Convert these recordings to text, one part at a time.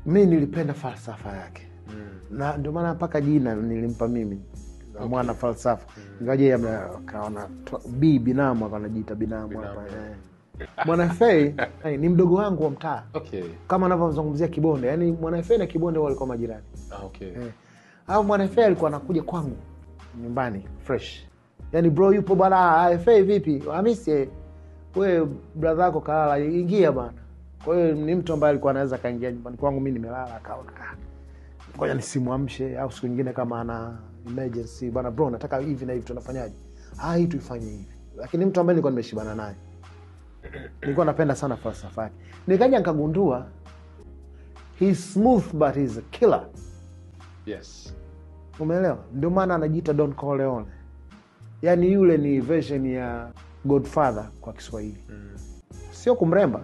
Mimi nilipenda falsafa yake. Na ndio maana mpaka jina nilimpa mimi. Okay. Mwana falsafa. Ingaje akaona binamu anajiita binamu hapa. Mwana FA ni mdogo wangu wa mtaa. Okay. Kama anavyozungumzia Kibonde, yani Mwana FA na Kibonde walikuwa majirani. Okay. Au Mwana FA alikuwa anakuja kwangu nyumbani fresh. Yani bro yupo bwana, FA vipi? Hamisi wewe brother yako kalala, ingia bwana. Kwa hiyo ni mtu ambaye alikuwa anaweza kaingia nyumbani kwangu mimi nimelala, akaona ngoja nisimwamshe, au siku nyingine kama ana emergency bwana, bro nataka hivi na hivi tunafanyaje? Hii tuifanye hivi. Lakini mtu ambaye nilikuwa nimeshibana naye, nilikuwa napenda sana falsafa yake. Nikaja nikagundua he's smooth but he's a killer. Yes. Umeelewa? Ndio maana anajiita Don Corleone. Yani yule ni version ya Godfather kwa Kiswahili. Sio kumremba.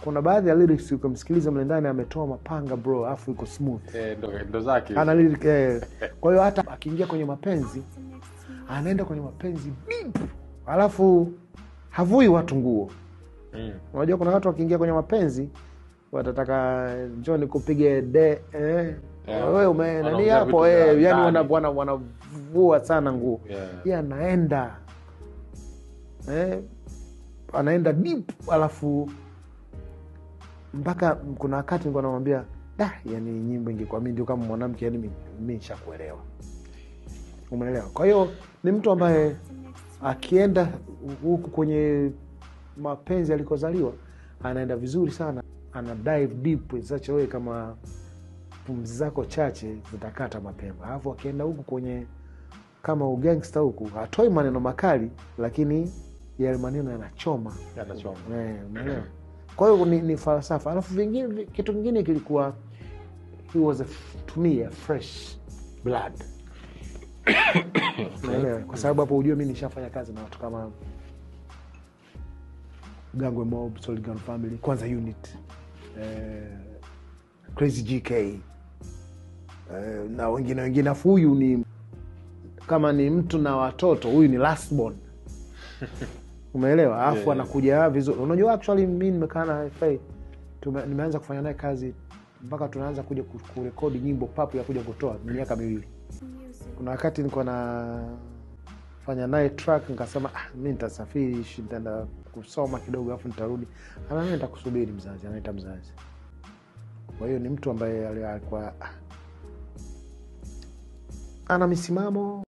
Kuna baadhi ya lyrics ukimsikiliza mle ndani ametoa mapanga bro, afu yuko smooth. Ndo zake. Ana lyric kwa hiyo hata akiingia kwenye mapenzi, anaenda kwenye mapenzi deep. Alafu havui watu nguo. Unajua kuna watu wakiingia kwenye mapenzi watataka njoo nikupige wewe nani hapo yani wanavua sana nguo. Yeye anaenda anaenda deep, alafu mpaka kuna wakati nilikuwa namwambia yani nyimbo ingekuwa mimi ndio kama mwanamke, yani mimi nishakuelewa. Umeelewa? Kwa hiyo ni mtu ambaye akienda huku kwenye mapenzi alikozaliwa anaenda vizuri sana, ana dive deep in such a way kama pumzi zako chache zitakata mapema. Alafu akienda huku kwenye kama ugangster huku, hatoi maneno makali lakini yale maneno yanachoma. Umeelewa? Kwa hiyo ni falsafa. Alafu vingine, kitu kingine kilikuwa he was to me a fresh blood. Umeelewa? Kwa sababu hapo unajua mimi nishafanya kazi na watu kama Gangwe Mob, Solid Gun Family, Kwanza Unit, Crazy GK, na wengine. Afu huyu ni kama ni mtu na watoto, huyu ni last born. Umeelewa? Alafu anakuja vizuri. Unajua actually mimi nimekaa na FA, nimeanza kufanya naye kazi mpaka tunaanza kuja kurekodi nyimbo papu ya kuja kutoa miaka 2. Kuna wakati nilikuwa na fanya naye track, nikasema mimi nitasafiri, nitaenda kusoma kidogo afu nitarudi. Mimi nitakusubiri mzazi, anaita mzazi. Kwa hiyo ni mtu ambaye alikuwa ana misimamo.